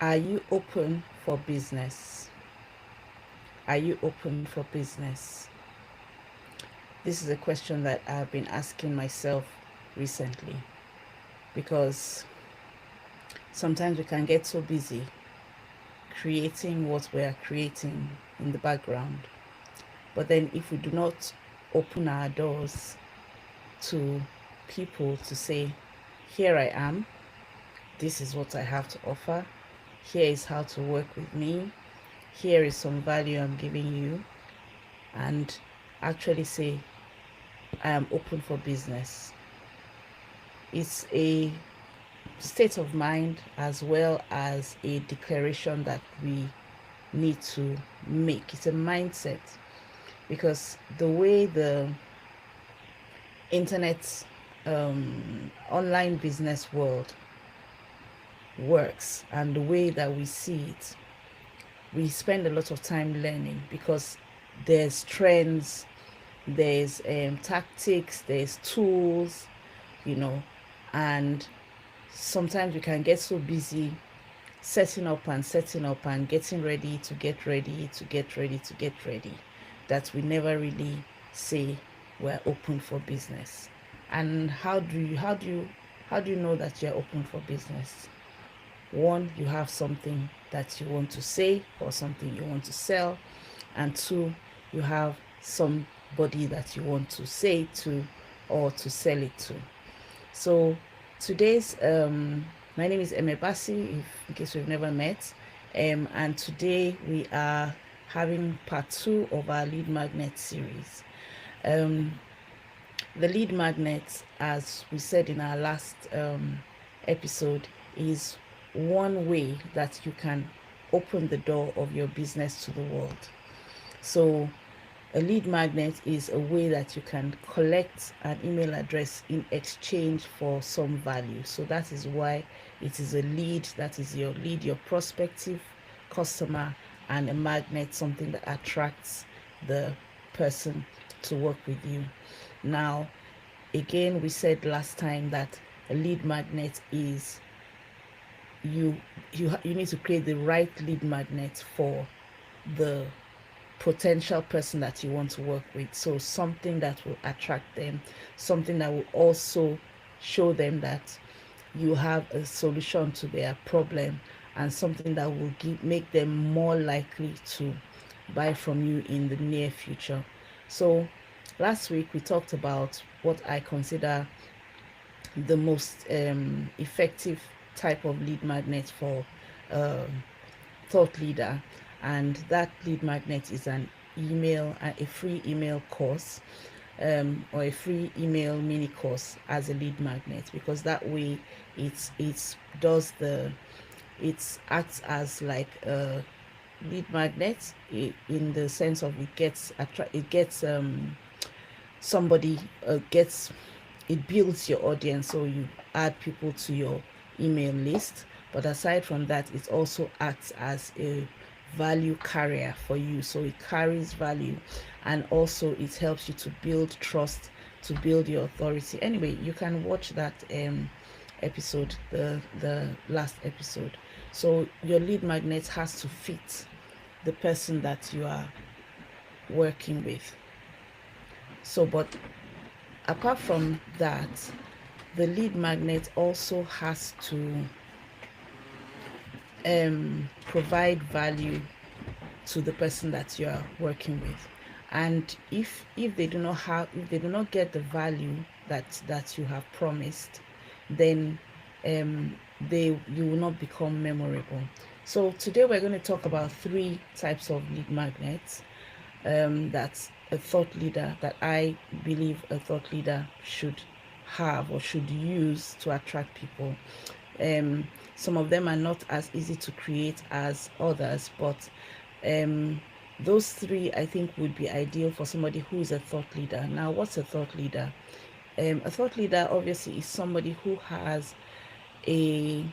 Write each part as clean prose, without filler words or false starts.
Are you open for business? Are you open for business? This is a question that I've been asking myself recently because sometimes we can get so busy creating what we are creating in the background. But then, if we do not open our doors to people to say, here I am, this is what I have to offer, here is how to work with me, here is some value I'm giving you, and actually say, I am open for business. It's a state of mind as well as a declaration that we need to make. It's a mindset because the way the internet online business world works and the way that we see it, we spend a lot of time learning because there's trends, there's tactics, there's tools, you know, and sometimes we can get so busy setting up and getting ready to get ready to get ready to get ready that we never really say we're open for business. And how do you know that you're open for business? One, you have something that you want to say or something you want to sell, and two, you have somebody that you want to say to or to sell it to. So today's my name is Emebasi, if in case we've never met, and today we are having part two of our lead magnet series. Um, the lead magnet, as we said in our last episode, is one way that you can open the door of your business to the world. So a lead magnet is a way that you can collect an email address in exchange for some value. So that is why it is a lead, that is your lead, your prospective customer, and a magnet, something that attracts the person to work with you. Now, again, we said last time that a lead magnet is you need to create the right lead magnet for the potential person that you want to work with. So something that will attract them, something that will also show them that you have a solution to their problem, and something that will make them more likely to buy from you in the near future. So last week we talked about what I consider the most effective type of lead magnet for um, thought leader, and that lead magnet is an email, a free email course, or a free email mini course as a lead magnet, because that way it's does the it acts as like a lead magnet in the sense of it gets somebody gets it builds your audience, so you add people to your email list. But aside from that, it also acts as a value carrier for you, so it carries value, and also it helps you to build trust, to build your authority. Anyway, you can watch that episode, the last episode. So your lead magnet has to fit the person that you are working with. So but apart from that, the lead magnet also has to provide value to the person that you are working with. And if they do not have if they do not get the value that you have promised, then they you will not become memorable. So today we're going to talk about three types of lead magnets that a thought leader that I believe a thought leader should have or should use to attract people. Some of them are not as easy to create as others, but those three I think would be ideal for somebody who is a thought leader. Now, what's a thought leader? A thought leader obviously is somebody who has a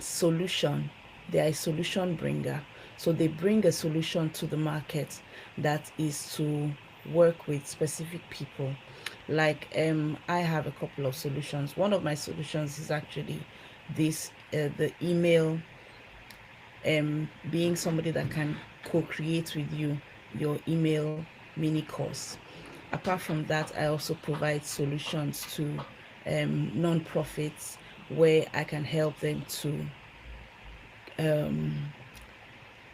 solution. They are a solution bringer. So they bring a solution to the market that is to work with specific people. Like I have a couple of solutions. One of my solutions is actually this the email being somebody that can co-create with you your email mini course. Apart from that, I also provide solutions to non-profits where I can help them to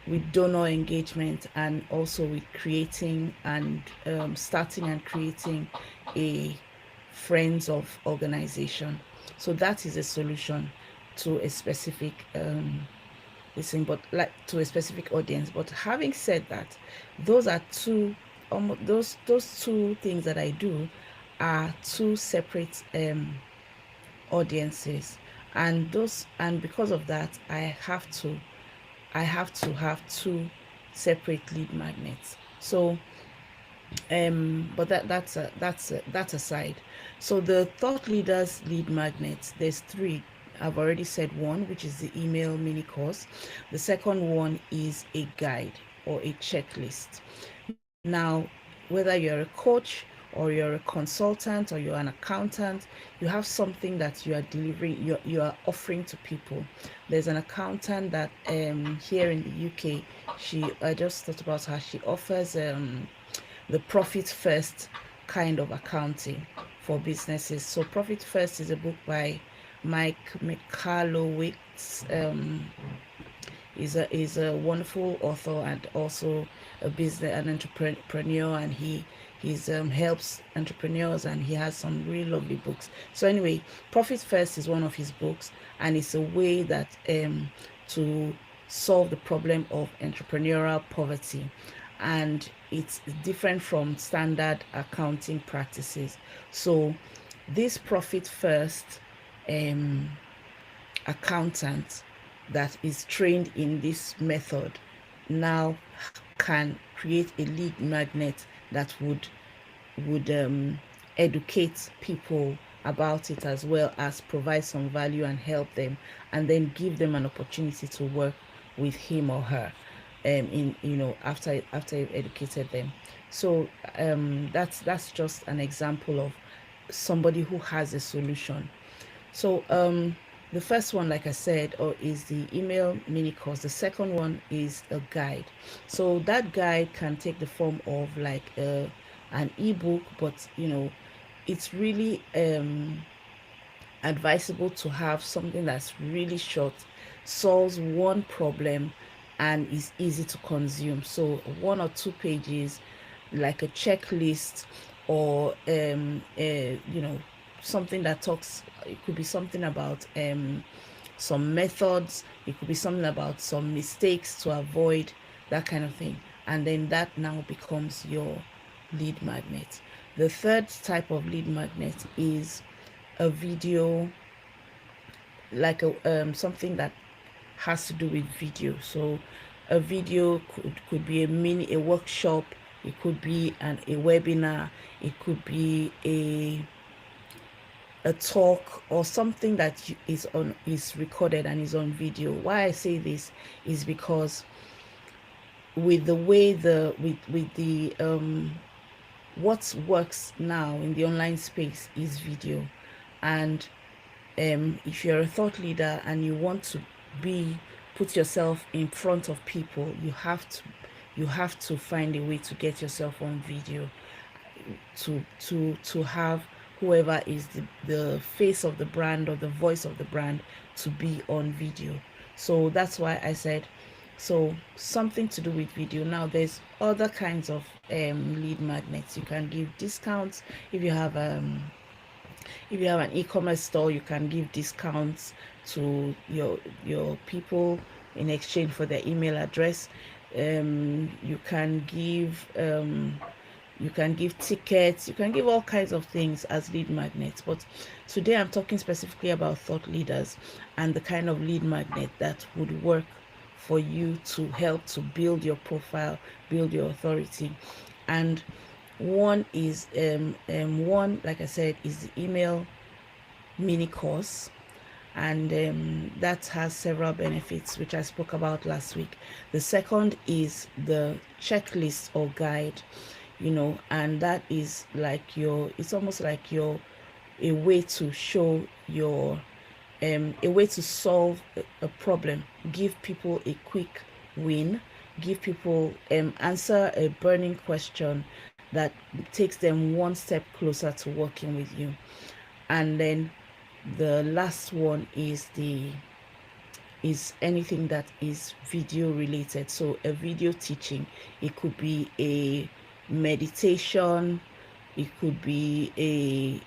with donor engagement, and also with creating and starting and creating a friends of organization. So that is a solution to a specific listen, but like to a specific audience. But having said that, those are two those two things that I do are two separate audiences, and because of that, I have to have two separate lead magnets. So but that's aside. So the thought leaders lead magnets, there's three. I've already said one, which is the email mini course. The second one is a guide or a checklist. Now, whether you're a coach or you're a consultant or you're an accountant, you have something that you are delivering, you are offering to people. There's an accountant that here in the UK, I just thought about her. She offers the Profit First kind of accounting for businesses. So Profit First is a book by Mike Michalowicz. Is a wonderful author and also an entrepreneur, and he helps entrepreneurs, and he has some really lovely books. So anyway, Profit First is one of his books, and it's a way that to solve the problem of entrepreneurial poverty, and it's different from standard accounting practices. So this Profit First accountant that is trained in this method now can create a lead magnet that would educate people about it, as well as provide some value and help them, and then give them an opportunity to work with him or her in after you've educated them. So that's just an example of somebody who has a solution. So the first one, like I said, is the email mini course. The second one is a guide. So that guide can take the form of like an ebook, but it's really advisable to have something that's really short, solves one problem, and is easy to consume. So 1 or 2 pages, like a checklist, or something that talks. It could be something about some methods. It could be something about some mistakes to avoid, that kind of thing. And then that now becomes your lead magnet. The third type of lead magnet is a video, like a something that has to do with video. So a video could be a workshop, it could be a webinar, it could be a talk, or something that is recorded and is on video. Why I say this is because with the way with the what works now in the online space is video. And if you're a thought leader and you want to put yourself in front of people, you have to find a way to get yourself on video, to have whoever is the face of the brand or the voice of the brand to be on video. So that's why I said, so something to do with video. Now there's other kinds of lead magnets. You can give discounts. If you have an e-commerce store, you can give discounts to your people in exchange for their email address. You can give tickets, you can give all kinds of things as lead magnets. But today I'm talking specifically about thought leaders and the kind of lead magnet that would work for you to help to build your profile, build your authority. And one is one, like I said, is the email mini course, and that has several benefits which I spoke about last week. The second is the checklist or guide, and that is like it's almost like a way to show your a way to solve a problem, give people a quick win, give people answer a burning question that takes them one step closer to working with you. And then the last one is anything that is video related. So a video teaching, it could be a meditation, it could be a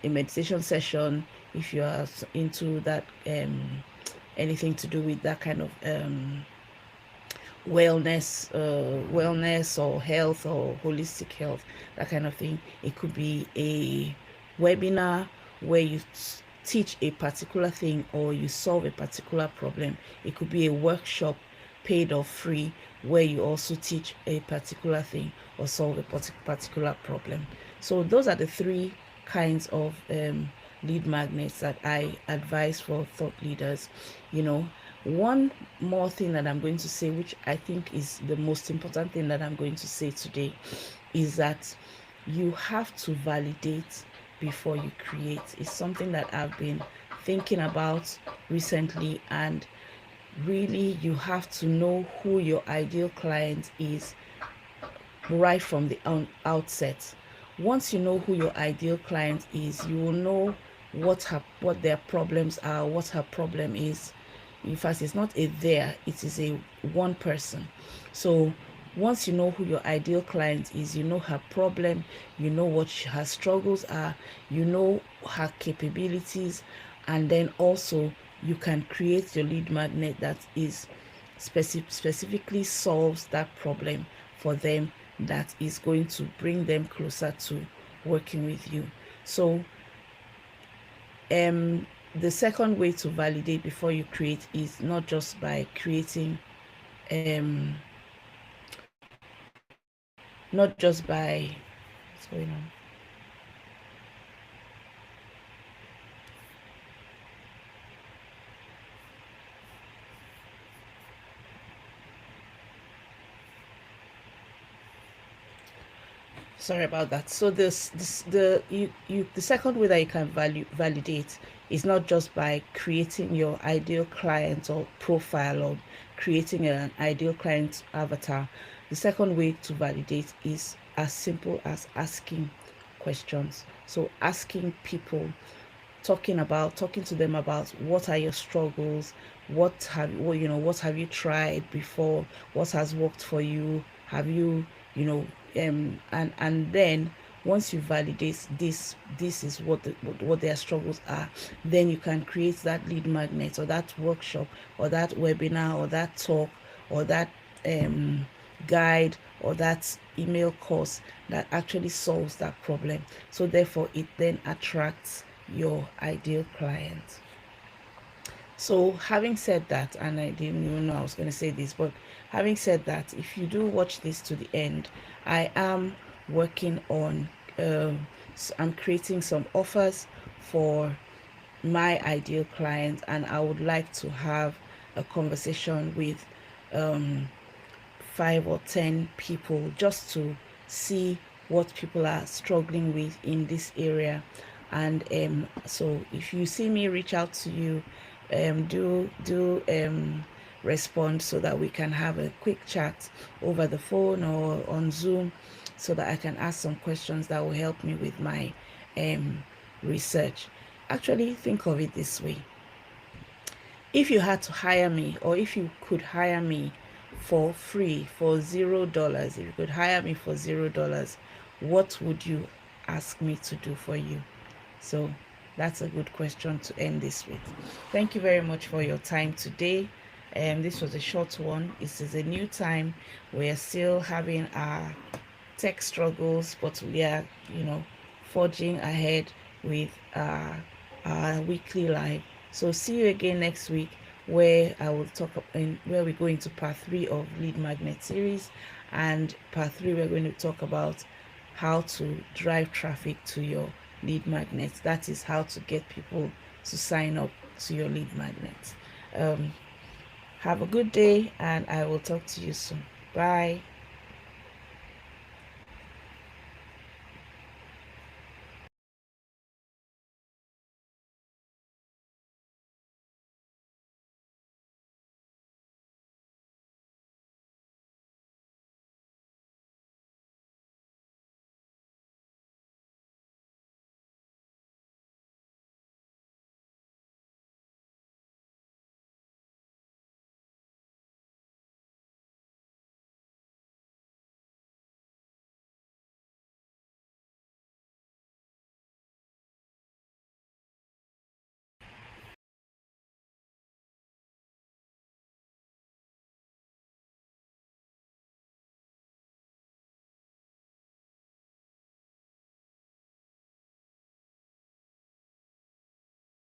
meditation session if you are into that, anything to do with that kind of wellness or health or holistic health, that kind of thing. It could be a webinar where you teach a particular thing or you solve a particular problem. It could be a workshop, paid or free, where you also teach a particular thing or solve a particular problem. So those are the three kinds of lead magnets that I advise for thought leaders. One more thing that I'm going to say, which I think is the most important thing that I'm going to say today, is that you have to validate before you create. It's something that I've been thinking about recently, and really you have to know who your ideal client is right from the outset. Once you know who your ideal client is, you will know what their problems are, what her problem is. In fact, it's not a there, it is a one person. So once you know who your ideal client is, you know her problem, you know what her struggles are, you know her capabilities, and then also you can create your lead magnet that is specifically solves that problem for them, that is going to bring them closer to working with you. So the second way to validate before you create is not just by creating, not just by, what's going on? Sorry about that. So the second way that you can validate is not just by creating your ideal client or profile or creating an ideal client avatar. The second way to validate is as simple as asking questions. So asking people, talking to them about what are your struggles, what have you tried before, what has worked for you, have you, and then once you validate this is what their struggles are, then you can create that lead magnet or that workshop or that webinar or that talk or that guide or that email course that actually solves that problem. So therefore it then attracts your ideal client. So having said that, and I didn't even know I was going to say this, but having said that, if you do watch this to the end, I am working on I'm creating some offers for my ideal client, and I would like to have a conversation with 5 or 10 people just to see what people are struggling with in this area. And so if you see me reach out to you, do respond so that we can have a quick chat over the phone or on Zoom, so that I can ask some questions that will help me with my research. Actually, think of it this way: if you had to hire me, or if you could hire me for free, for $0, if you could hire me for $0, what would you ask me to do for you? So that's a good question to end this with. Thank you very much for your time today. This was a short one. This is a new time. We're still having our tech struggles, but we are, forging ahead with our weekly live. So see you again next week, where I will where we go into part 3 of lead magnet series, and part 3 we're going to talk about how to drive traffic to your lead magnets. That is how to get people to sign up to your lead magnets. Have a good day, and I will talk to you soon. Bye.